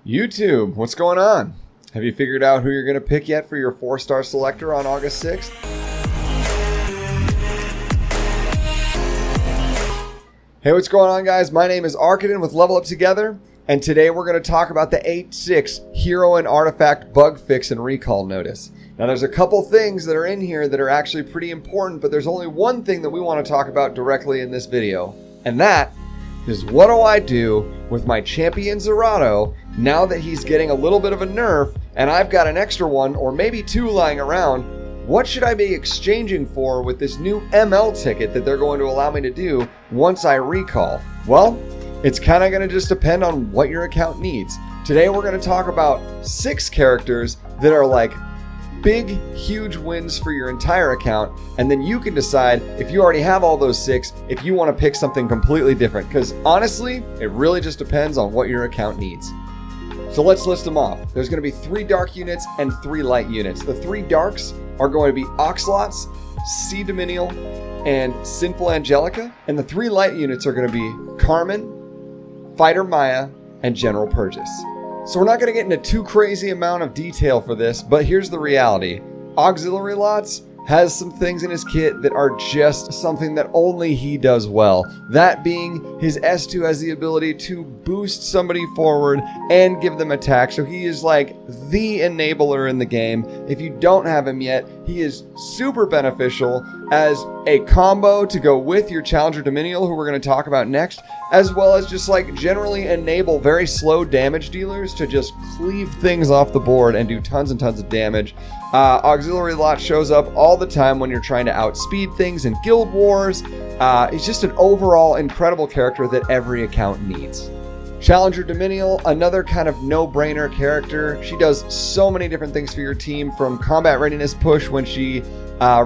YouTube, what's going on? Have you figured out who you're going to pick yet for your 4-star selector on August 6th? Hey, what's going on, guys? My name is Armin with Level Up Together, and today we're going to talk about the 8.6 Hero and Artifact Bug Fix and Recall Notice. Now, there's a couple things that are in here that are actually pretty important, but there's only one thing that we want to talk about directly in this video, and that is what do I do with my Champion Zerato now that he's getting a little bit of a nerf and I've got an extra one or maybe two lying around. What should I be exchanging for with this new ML ticket that they're going to allow me to do once I recall? Well, it's kind of going to just depend on what your account needs. Today we're going to talk about 6 characters that are like big, huge wins for your entire account, and then you can decide if you already have all those 6, if you want to pick something completely different, because honestly, it really just depends on what your account needs. So let's list them off. There's going to be 3 dark units and 3 light units. The 3 darks are going to be Oxlots, Diminial, and Sinful Angelica, and the 3 light units are going to be Carmen, Fighter Maya, and General Purchase. So we're not going to get into too crazy amount of detail for this, but here's the reality. Auxiliary Lots has some things in his kit that are just something that only he does well. That being, his S2 has the ability to boost somebody forward and give them attack, so he is like the enabler in the game. If you don't have him yet, he is super beneficial as a combo to go with your Challenger Diminial, who we're going to talk about next, as well as just like generally enable very slow damage dealers to just cleave things off the board and do tons and tons of damage. Auxiliary Lot shows up all the time when you're trying to outspeed things in Guild Wars. He's just an overall incredible character that every account needs. Challenger Diminial, another kind of no-brainer character. She does so many different things for your team, from combat readiness push when she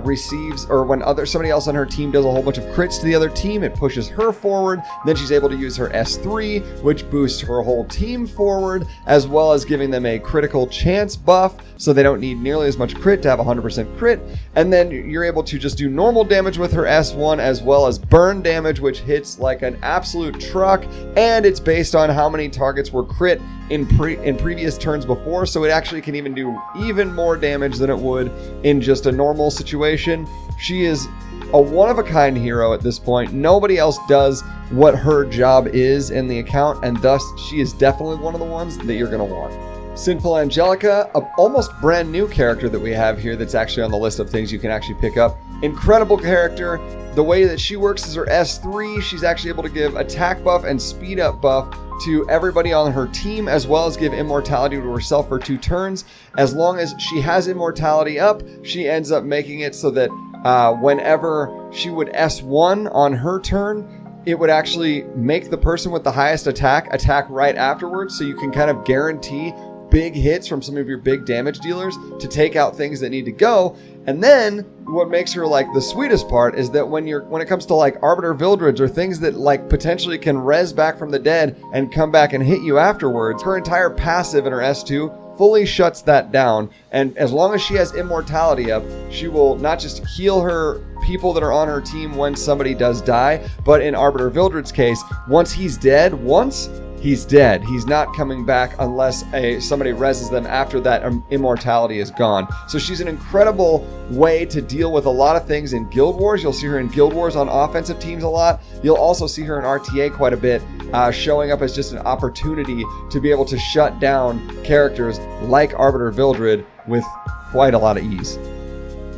receives, or when somebody else on her team does a whole bunch of crits to the other team, it pushes her forward. Then she's able to use her S3, which boosts her whole team forward, as well as giving them a critical chance buff, so they don't need nearly as much crit to have 100% crit. And then you're able to just do normal damage with her S1, as well as burn damage, which hits like an absolute truck, and it's based on how many targets were crit in previous turns before, so it actually can even do even more damage than it would in just a normal situation. She is a one-of-a-kind hero at this point. Nobody else does what her job is in the account, and thus she is definitely one of the ones that you're going to want. Sinful Angelica, an almost brand new character that we have here that's actually on the list of things you can actually pick up. Incredible character. The way that she works is her S3. She's actually able to give attack buff and speed up buff to everybody on her team, as well as give immortality to herself for 2 turns. As long as she has immortality up, she ends up making it so that whenever she would S1 on her turn, it would actually make the person with the highest attack right afterwards, so you can kind of guarantee big hits from some of your big damage dealers to take out things that need to go. And then what makes her like the sweetest part is that when it comes to like Arbiter Vildreds or things that like potentially can res back from the dead and come back and hit you afterwards, her entire passive in her S2 fully shuts that down. And as long as she has immortality up, she will not just heal her people that are on her team when somebody does die, but in Arbiter Vildred's case, once he's dead, he's dead. He's not coming back unless somebody reses them after that immortality is gone. So she's an incredible way to deal with a lot of things in Guild Wars. You'll see her in Guild Wars on offensive teams a lot. You'll also see her in RTA quite a bit, showing up as just an opportunity to be able to shut down characters like Arbiter Vildred with quite a lot of ease.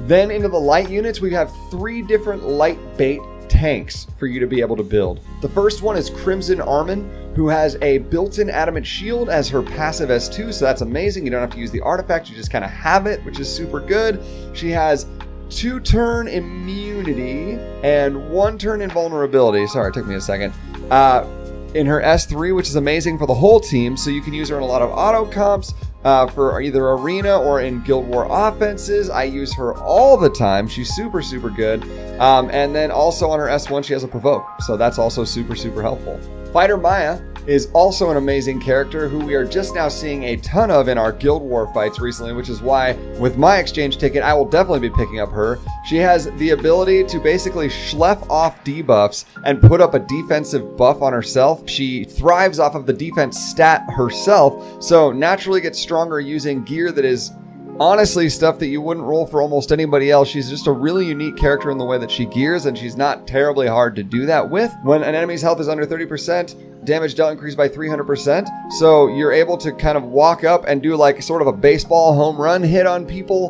Then into the light units, we have 3 different light bait tanks for you to be able to build. The first one is Crimson Armin, who has a built-in adamant shield as her passive S2, so that's amazing. You don't have to use the artifact, you just kind of have it, which is super good. She has 2-turn immunity and 1-turn invulnerability. Sorry, it took me a second. In her S3, which is amazing for the whole team, so you can use her in a lot of auto comps for either arena or in Guild War offenses. I use her all the time. She's super, super good. And then also on her S1, she has a provoke, so that's also super, super helpful. Fighter Maya is also an amazing character who we are just now seeing a ton of in our Guild War fights recently, which is why with my exchange ticket, I will definitely be picking up her. She has the ability to basically schleff off debuffs and put up a defensive buff on herself. She thrives off of the defense stat herself, so naturally gets stronger using gear that is honestly stuff that you wouldn't roll for almost anybody else. She's just a really unique character in the way that she gears, and she's not terribly hard to do that with. When an enemy's health is under 30%, damage dealt increased by 300%. So you're able to kind of walk up and do like sort of a baseball home run hit on people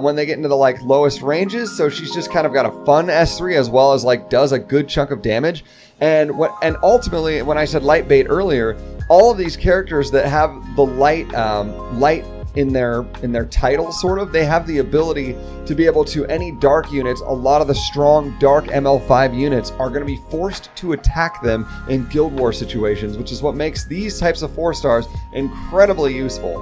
when they get into the like lowest ranges. So she's just kind of got a fun S3 as well as like does a good chunk of damage. And ultimately, when I said light bait earlier, all of these characters that have the light in their title, sort of, they have the ability to be able to, any dark units, a lot of the strong dark ML5 units are going to be forced to attack them in Guild War situations, which is what makes these types of 4-stars incredibly useful.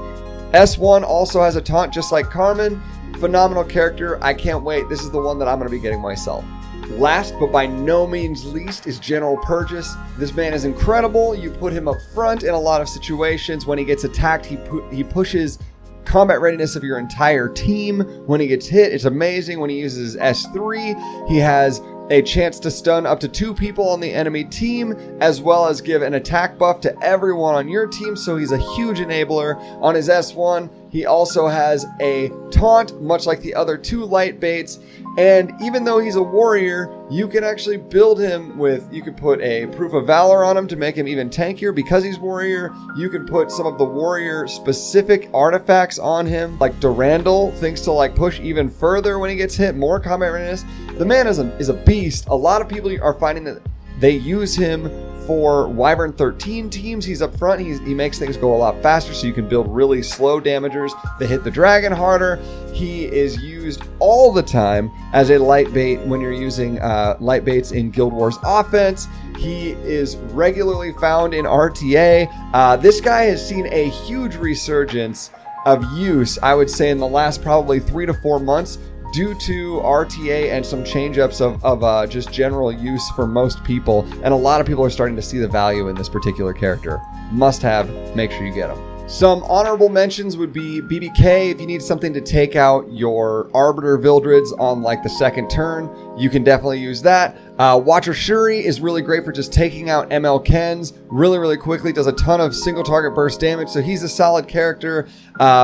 S1 also has a taunt just like Carmen. Phenomenal character. I can't wait. This is the one that I'm going to be getting myself. Last but by no means least is General Purchase. This man is incredible. You put him up front in a lot of situations. When he gets attacked, he pushes combat readiness of your entire team. When he gets hit, it's amazing. When he uses S3, he has a chance to stun up to 2 people on the enemy team, as well as give an attack buff to everyone on your team, so he's a huge enabler. On his S1, he also has a taunt, much like the other 2 light baits, and even though he's a warrior, you can actually build him with, you could put a Proof of Valor on him to make him even tankier because he's warrior. You can put some of the warrior specific artifacts on him, like Durandal, things to like push even further when he gets hit, more combat readiness. The man is a beast. A lot of people are finding that they use him for Wyvern 13 teams. He's up front. He makes things go a lot faster, so you can build really slow damagers that hit the dragon harder. He is used all the time as a light bait when you're using light baits in Guild Wars offense. He is regularly found in RTA. This guy has seen a huge resurgence of use, I would say, in the last probably 3 to 4 months, due to RTA and some change-ups of just general use for most people. And a lot of people are starting to see the value in this particular character. Must have, make sure you get him. Some honorable mentions would be BBK. If you need something to take out your Arbiter Vildrids on like the second turn, you can definitely use that. Watcher Shuri is really great for just taking out ML Kens really quickly. Does a ton of single target burst damage, so he's a solid character.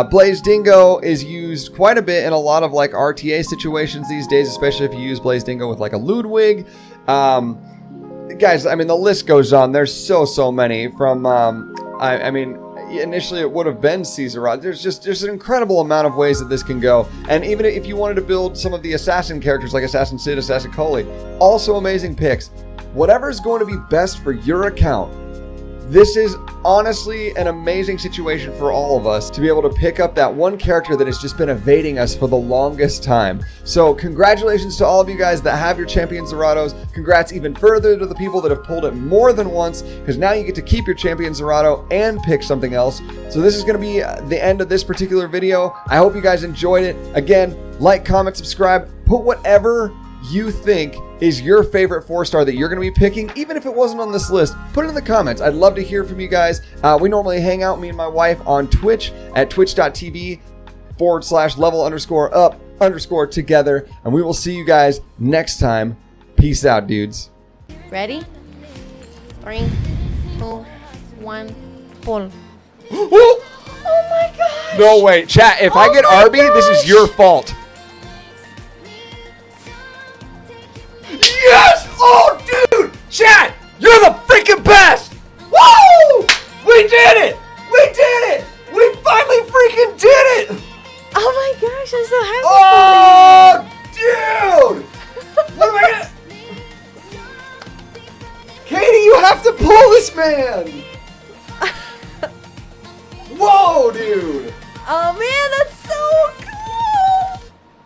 Blaze Dingo is used quite a bit in a lot of like RTA situations these days, especially if you use Blaze Dingo with like a Ludwig. Guys, I mean, the list goes on. There's so many from, I mean, initially it would have been Zerato. There's an incredible amount of ways that this can go. And even if you wanted to build some of the assassin characters like Assassin Sid, Assassin Coley, also amazing picks. Whatever's going to be best for your account. This is honestly an amazing situation for all of us to be able to pick up that one character that has just been evading us for the longest time. So congratulations to all of you guys that have your Champion Zeratos. Congrats even further to the people that have pulled it more than once, because now you get to keep your Champion Zerato and pick something else. So this is going to be the end of this particular video. I hope you guys enjoyed it. Again, like, comment, subscribe, put whatever you think is your favorite 4-star that you're going to be picking, even if it wasn't on this list. Put it in the comments. I'd love to hear from you guys. We normally hang out, me and my wife, on Twitch at twitch.tv/level_up_together, and we will see you guys next time. Peace out, dudes. Ready? 3, 2, 1, pull. Oh my gosh! No, wait, chat, if I get Arby, this is your fault. Yes! Oh, dude! Chat! You're the freaking best! Woo! We did it! We did it! We finally freaking did it! Oh my gosh, I'm so happy for you! Dude! What am I gonna... Katie, you have to pull this man! Whoa, dude! Oh man, that's